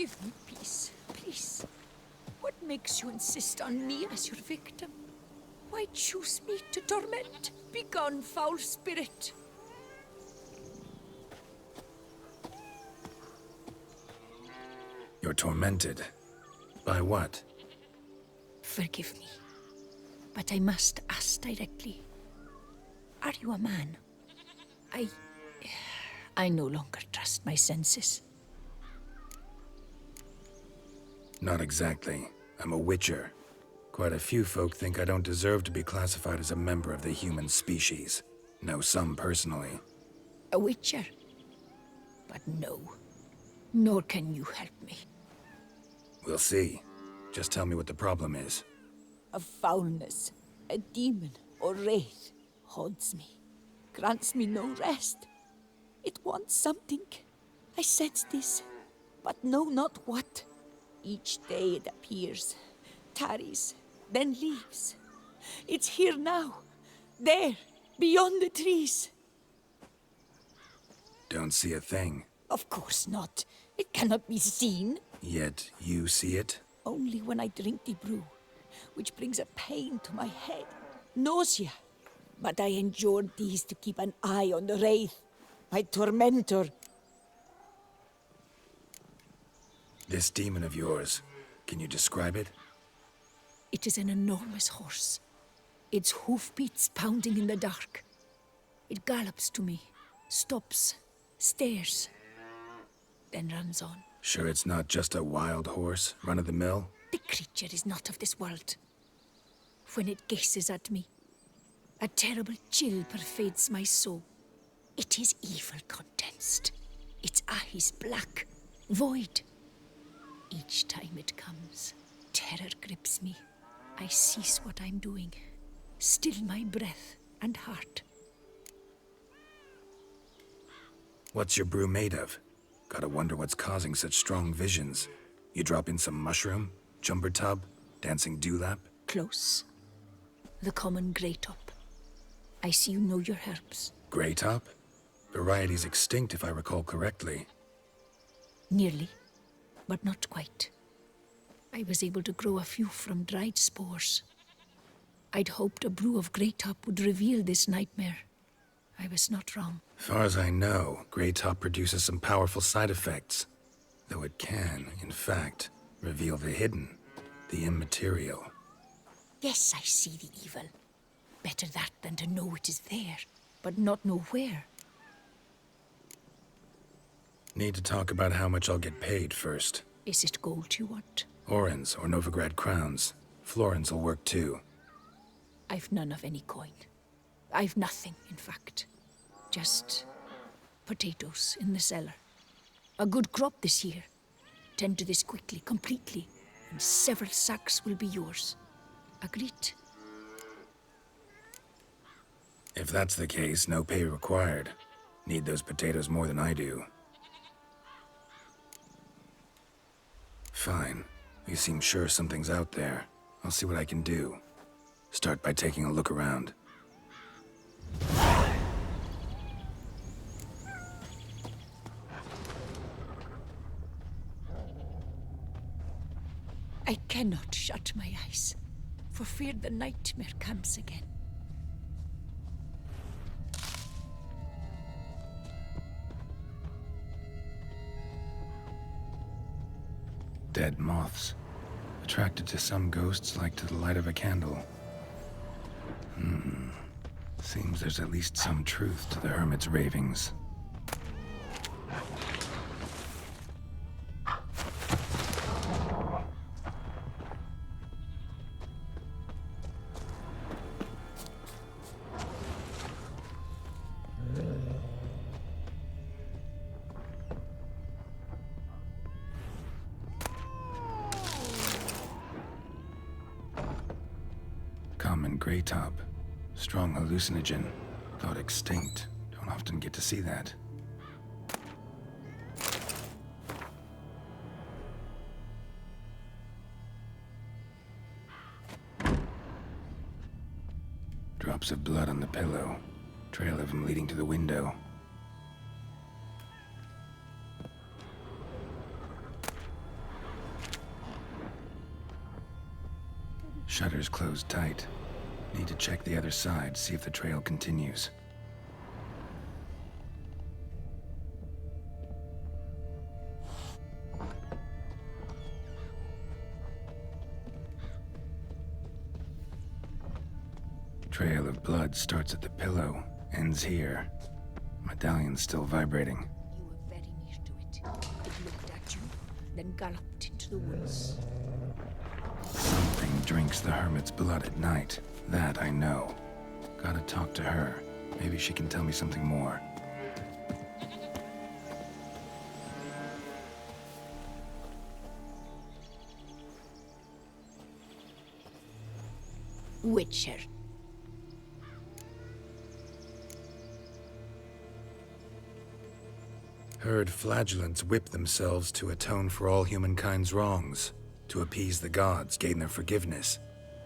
Give me peace, please. What makes you insist on me as your victim? Why choose me to torment? Begone, foul spirit! You're tormented. By what? Forgive me, but I must ask directly. Are you a man? I no longer trust my senses. Not exactly. I'm a witcher. Quite a few folk think I don't deserve to be classified as a member of the human species. Know some personally. A witcher? But no. Nor can you help me. We'll see. Just tell me what the problem is. A foulness, a demon or wraith haunts me, grants me no rest. It wants something. I sense this, but know not what. Each day it appears, tarries, then leaves. It's here now, there, beyond the trees. Don't see a thing. Of course not. It cannot be seen. Yet you see it? Only when I drink the brew, which brings a pain to my head, nausea. But I endured these to keep an eye on the wraith, my tormentor. This demon of yours, can you describe it? It is an enormous horse, its hoofbeats pounding in the dark. It gallops to me, stops, stares, then runs on. Sure it's not just a wild horse, run-of-the-mill? The creature is not of this world. When it gazes at me, a terrible chill pervades my soul. It is evil condensed, its eyes black, void. Each time it comes, terror grips me. I cease what I'm doing, still my breath and heart. What's your brew made of? Gotta wonder what's causing such strong visions. You drop in some mushroom, jumper tub, dancing dewlap? Close. The common grey top. I see you know your herbs. Grey top? Variety's extinct if I recall correctly. Nearly, but not quite. I was able to grow a few from dried spores. I'd hoped a brew of grey top would reveal this nightmare. I was not wrong. Far as I know, grey top produces some powerful side effects. Though it can, in fact, reveal the hidden, the immaterial. Yes, I see the evil. Better that than to know it is there, but not know where. Need to talk about how much I'll get paid first. Is it gold you want? Orens or Novigrad crowns. Florins will work too. I've none of any coin. I've nothing, in fact. Just potatoes in the cellar. A good crop this year. Tend to this quickly, completely, and several sacks will be yours. Agreed? If that's the case, no pay required. Need those potatoes more than I do. Fine. You seem sure something's out there. I'll see what I can do. Start by taking a look around. I cannot shut my eyes, for fear the nightmare comes again. Dead moths. Attracted to some ghosts like to the light of a candle. Seems there's at least some truth to the hermit's ravings. Common grey top. Strong hallucinogen. Thought extinct. Don't often get to see that. Drops of blood on the pillow. Trail of him leading to the window. Shutters closed tight. Need to check the other side, see if the trail continues. Trail of blood starts at the pillow, ends here. Medallion's still vibrating. You were very near to it. It looked at you, then galloped into the woods. Something drinks the hermit's blood at night. That I know. Gotta talk to her. Maybe she can tell me something more. Witcher. Heard flagellants whip themselves to atone for all humankind's wrongs. To appease the gods, gain their forgiveness.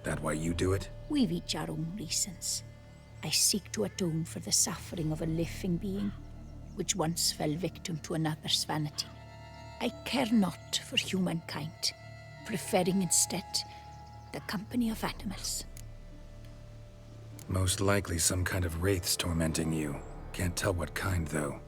That why you do it? We've each our own reasons. I seek to atone for the suffering of a living being, which once fell victim to another's vanity. I care not for humankind, preferring instead the company of animals. Most likely some kind of wraiths tormenting you. Can't tell what kind, though.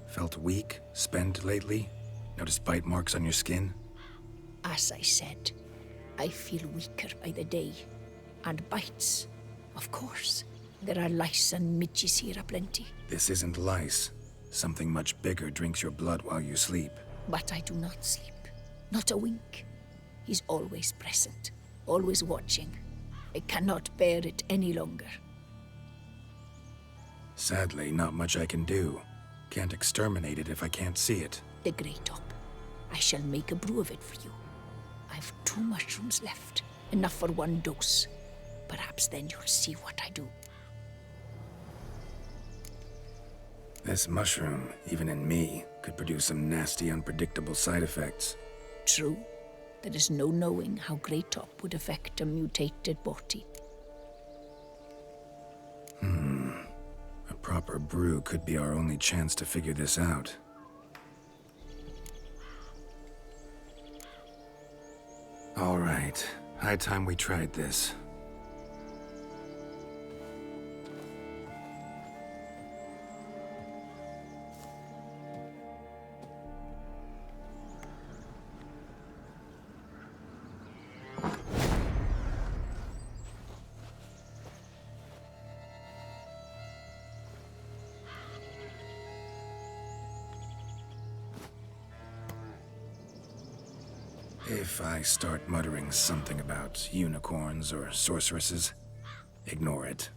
Felt weak, spent lately? Noticed bite marks on your skin? As I said, I feel weaker by the day. And bites, of course. There are lice and midges here aplenty. This isn't lice. Something much bigger drinks your blood while you sleep. But I do not sleep. Not a wink. He's always present, always watching. I cannot bear it any longer. Sadly, not much I can do. Can't exterminate it if I can't see it. The Grey Top. I shall make a brew of it for you. I've 2 mushrooms left. Enough for 1 dose. Perhaps then you'll see what I do. This mushroom, even in me, could produce some nasty, unpredictable side effects. True. There is no knowing how Grey Top would affect a mutated body. A proper brew could be our only chance to figure this out. All right. High time we tried this. If I start muttering something about unicorns or sorceresses, ignore it.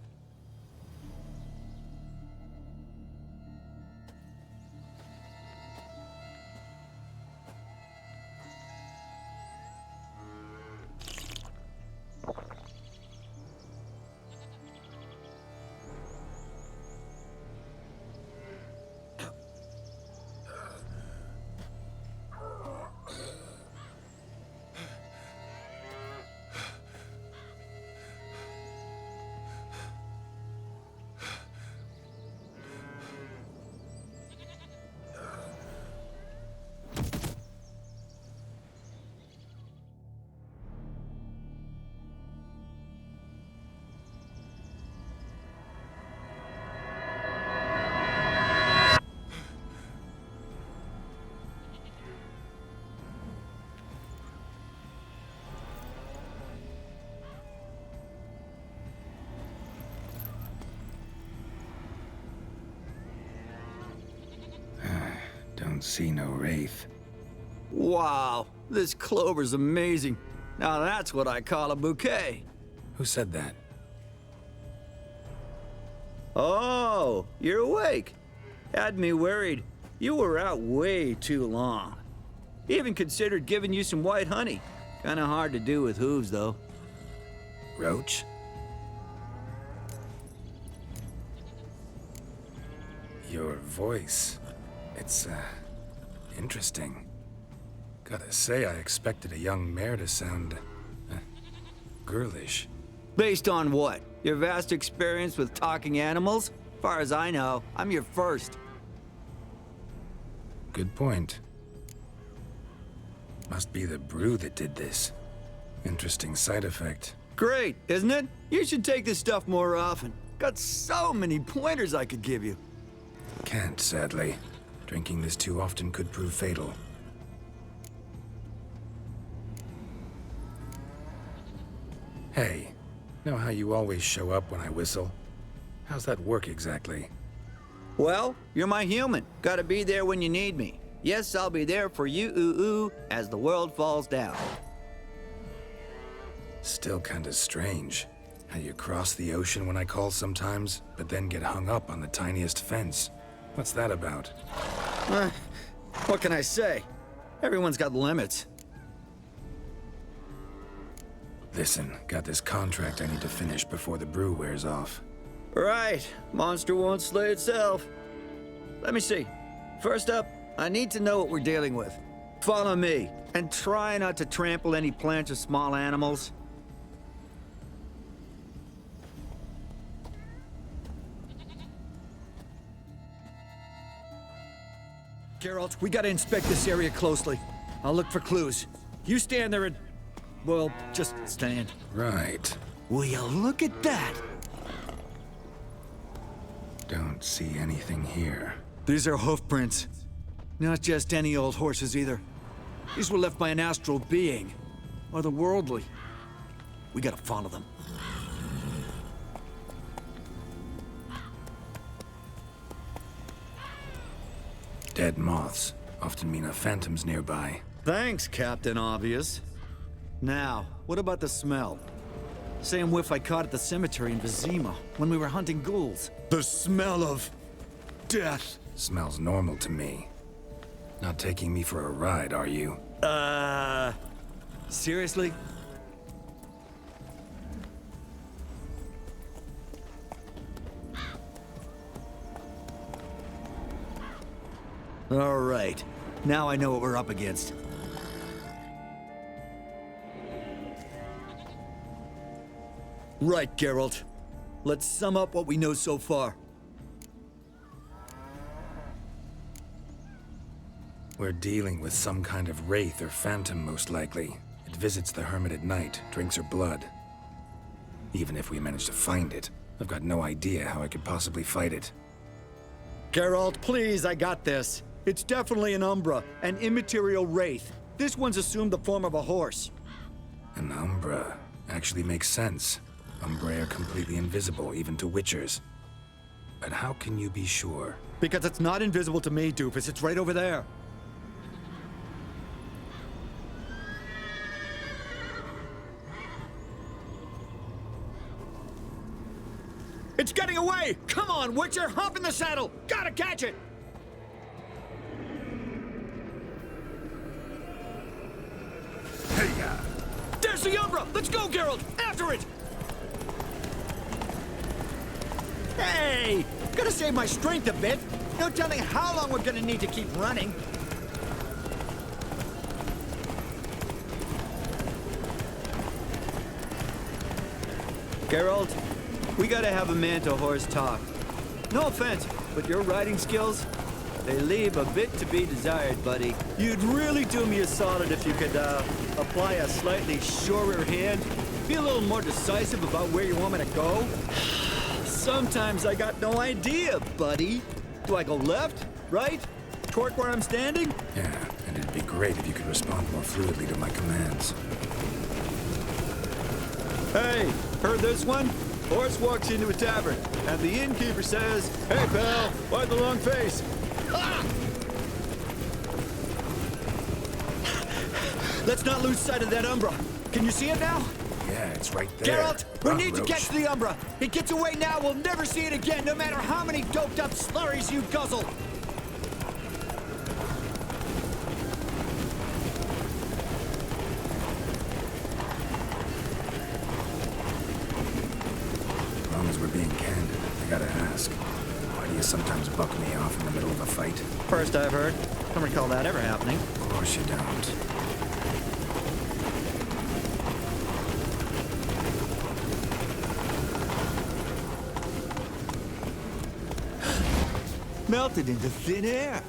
Don't see no wraith. Wow, this clover's amazing. Now that's what I call a bouquet. Who said that? Oh, you're awake. Had me worried. You were out way too long. Even considered giving you some white honey. Kinda hard to do with hooves, though. Roach? Your voice. It's, interesting. Gotta say, I expected a young mare to sound, girlish. Based on what? Your vast experience with talking animals? Far as I know, I'm your first. Good point. Must be the brew that did this. Interesting side effect. Great, isn't it? You should take this stuff more often. Got so many pointers I could give you. Can't, sadly. Drinking this too often could prove fatal. Hey, know how you always show up when I whistle? How's that work exactly? Well, you're my human. Gotta be there when you need me. Yes, I'll be there for you, ooh, as the world falls down. Still kinda strange. How you cross the ocean when I call sometimes, but then get hung up on the tiniest fence. What's that about? What can I say? Everyone's got limits. Listen, got this contract I need to finish before the brew wears off. Right, monster won't slay itself. Let me see. First up, I need to know what we're dealing with. Follow me, and try not to trample any plants or small animals. Geralt, we gotta inspect this area closely. I'll look for clues. You stand there and... well, just stand. Right. Will you look at that? Don't see anything here. These are hoof prints. Not just any old horses either. These were left by an astral being. Otherworldly. We gotta follow them. Dead moths often mean a phantom's nearby. Thanks, Captain Obvious. Now, what about the smell? Same whiff I caught at the cemetery in Vizima when we were hunting ghouls. The smell of... death. Smells normal to me. Not taking me for a ride, are you? Seriously? All right. Now I know what we're up against. Right, Geralt. Let's sum up what we know so far. We're dealing with some kind of wraith or phantom, most likely. It visits the hermit at night, drinks her blood. Even if we manage to find it, I've got no idea how I could possibly fight it. Geralt, please, I got this. It's definitely an Umbra, an immaterial wraith. This one's assumed the form of a horse. An Umbra actually makes sense. Umbrae are completely invisible, even to Witchers. But how can you be sure? Because it's not invisible to me, doofus. It's right over there. It's getting away! Come on, Witcher! Hop in the saddle! Gotta catch it! Hey-ya! There's the Umbra! Let's go, Geralt! After it! Hey! Gotta save my strength a bit. No telling how long we're gonna need to keep running. Geralt, we gotta have a man-to-horse talk. No offense, but your riding skills, they leave a bit to be desired, buddy. You'd really do me a solid if you could, apply a slightly surer hand. Be a little more decisive about where you want me to go. Sometimes I got no idea, buddy. Do I go left, right, torque where I'm standing? Yeah, and it'd be great if you could respond more fluidly to my commands. Hey, heard this one? Horse walks into a tavern, and the innkeeper says, "Hey, pal, why the long face?" Ah! Let's not lose sight of that Umbra. Can you see it now? Yeah, it's right there. Geralt, we Run, need to Roach. catch the Umbra. It gets away now, we'll never see it again, no matter how many doped-up slurries you guzzle. As long as we're being candid, I gotta ask. Why do you sometimes buck me off in the middle of a fight? First I've heard. Don't recall that ever happening. Of course you don't. Melted into thin air.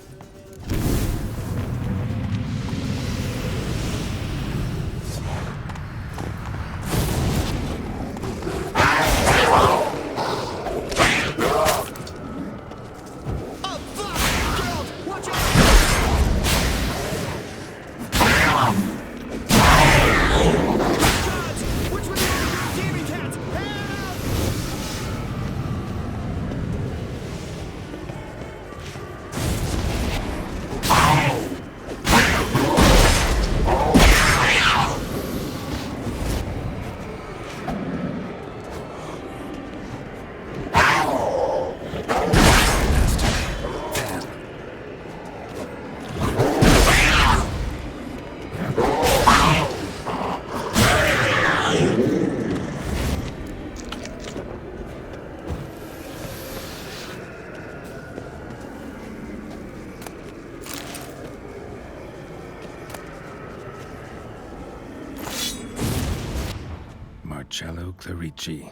Marcello Clarici,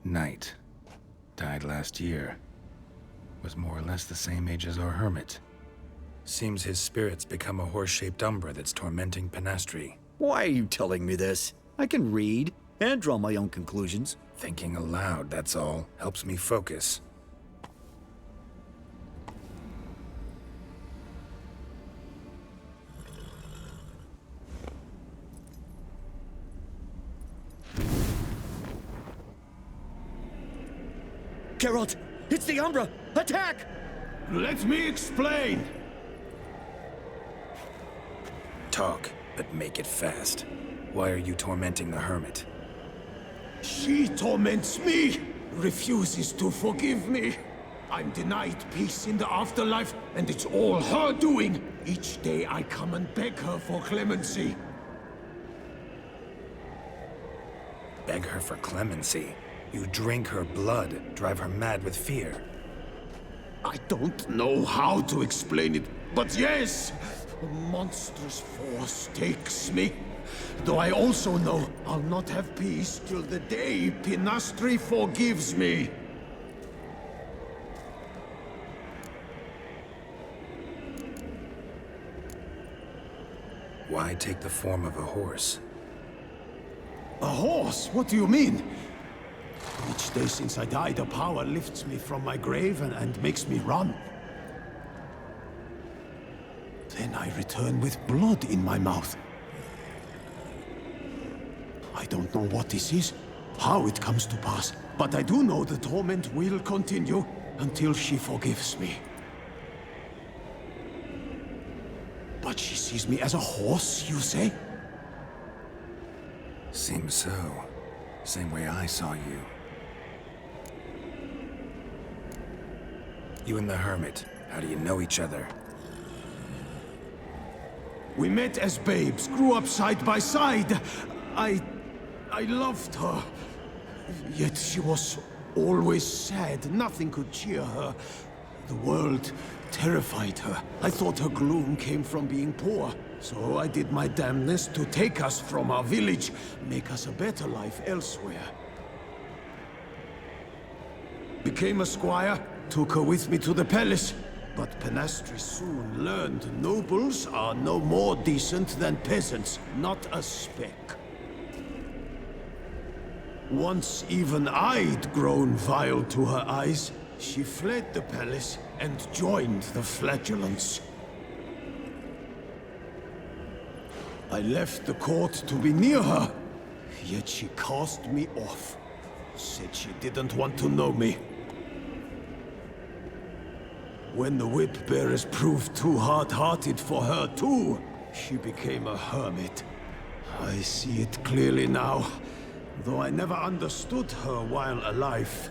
knight. Died last year. Was more or less the same age as our hermit. Seems his spirit's become a horse-shaped umbra that's tormenting Penastri. Why are you telling me this? I can read and draw my own conclusions. Thinking aloud, that's all. Helps me focus. Geralt, it's the Umbra! Attack! Let me explain. Talk, but make it fast. Why are you tormenting the hermit? She torments me, refuses to forgive me. I'm denied peace in the afterlife, and it's all her doing. Each day I come and beg her for clemency. Beg her for clemency. You drink her blood, drive her mad with fear. I don't know how to explain it, but yes, a monstrous force takes me. Though I also know I'll not have peace till the day Penastri forgives me. Why take the form of a horse? A horse? What do you mean? Each day since I died, a power lifts me from my grave and makes me run. Then I return with blood in my mouth. I don't know what this is, how it comes to pass, but I do know the torment will continue until she forgives me. But she sees me as a horse, you say? Seems so. Same way I saw you. You and the hermit, how do you know each other? We met as babes, grew up side by side. I loved her. Yet she was always sad. Nothing could cheer her. The world terrified her. I thought her gloom came from being poor. So I did my damnedest to take us from our village, make us a better life elsewhere. Became a squire, took her with me to the palace. But Penastri soon learned nobles are no more decent than peasants, not a speck. Once even I'd grown vile to her eyes, she fled the palace and joined the flagellants. I left the court to be near her, yet she cast me off. Said she didn't want to know me. When the whip-bearers proved too hard-hearted for her too, she became a hermit. I see it clearly now, though I never understood her while alive.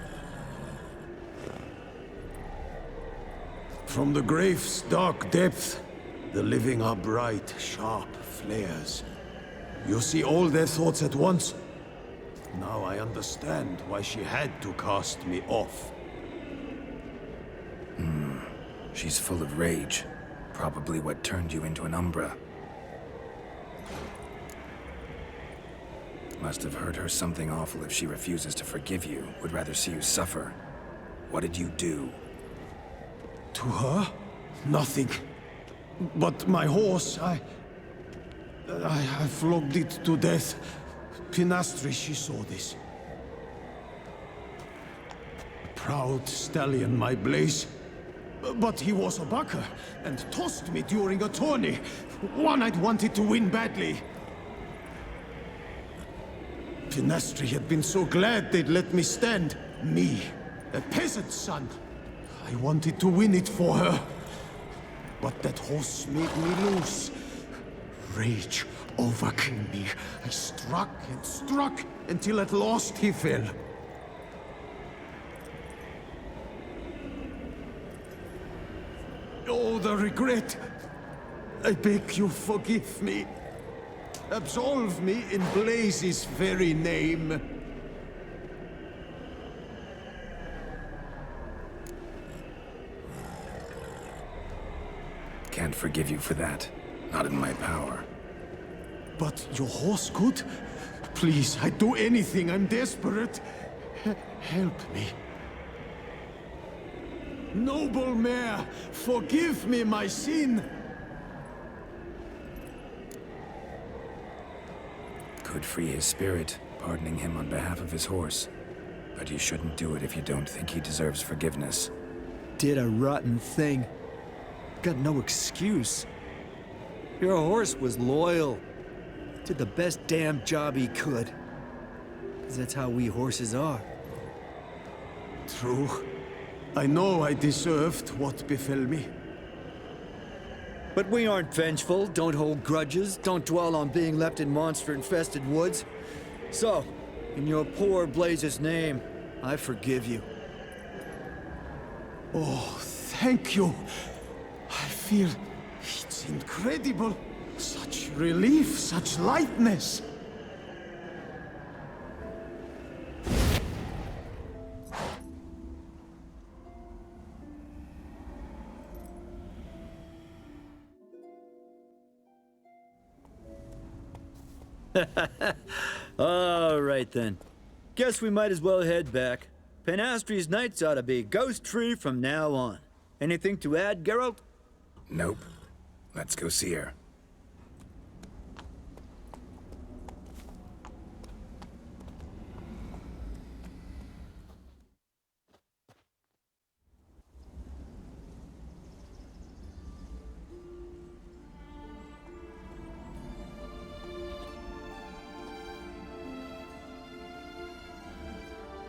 From the grave's dark depth, the living are bright, sharp flares. You see all their thoughts at once? Now I understand why she had to cast me off. She's full of rage. Probably what turned you into an Umbra. Must have hurt her something awful if she refuses to forgive you. Would rather see you suffer. What did you do? To her? Nothing. But my horse, I flogged it to death. Penastri, she saw this. Proud stallion, my Blaze. But he was a bucker, and tossed me during a tourney. One I'd wanted to win badly. Penastri had been so glad they'd let me stand. Me, a peasant's son. I wanted to win it for her. But that horse made me loose. Rage overcame me. I struck and struck, until at last he fell. Oh, the regret. I beg you forgive me. Absolve me in Blaze's very name. Can't forgive you for that. Not in my power. But your horse could? Please, I'd do anything. I'm desperate. Help me. Noble Mare, forgive me my sin. Could free his spirit, pardoning him on behalf of his horse. But you shouldn't do it if you don't think he deserves forgiveness. Did a rotten thing. Got no excuse. Your horse was loyal. Did the best damn job he could. 'Cause that's how we horses are. True. I know I deserved what befell me. But we aren't vengeful, don't hold grudges, don't dwell on being left in monster-infested woods. So, in your poor Blaze's name, I forgive you. Oh, thank you. I feel it's incredible. Such relief, such lightness. All right then. Guess we might as well head back. Penastri's nights ought to be ghost-free from now on. Anything to add, Geralt? Nope. Let's go see her.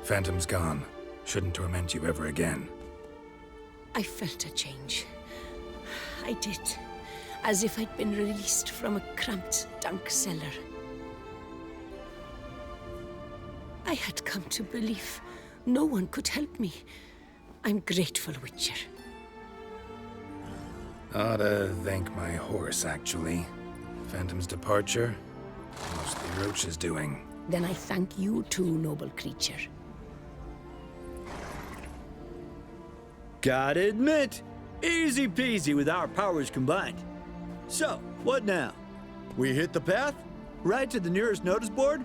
Phantom's gone. Shouldn't torment you ever again. I felt a change. I did. As if I'd been released from a cramped, dank cellar. I had come to believe no one could help me. I'm grateful, Witcher. Ought to thank my horse, actually. Phantom's departure, mostly Roach's doing. Then I thank you too, noble creature. Gotta admit, easy peasy with our powers combined. So, what now? We hit the path? Right to the nearest notice board?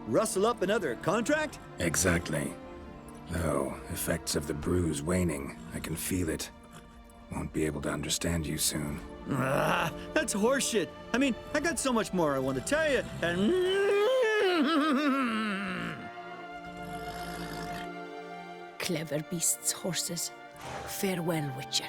Rustle up another contract? Exactly. Though, effects of the bruise waning. I can feel it. Won't be able to understand you soon. Ah, that's horseshit. I mean, I got so much more I want to tell you, and... Clever beasts, horses. Farewell, Witcher.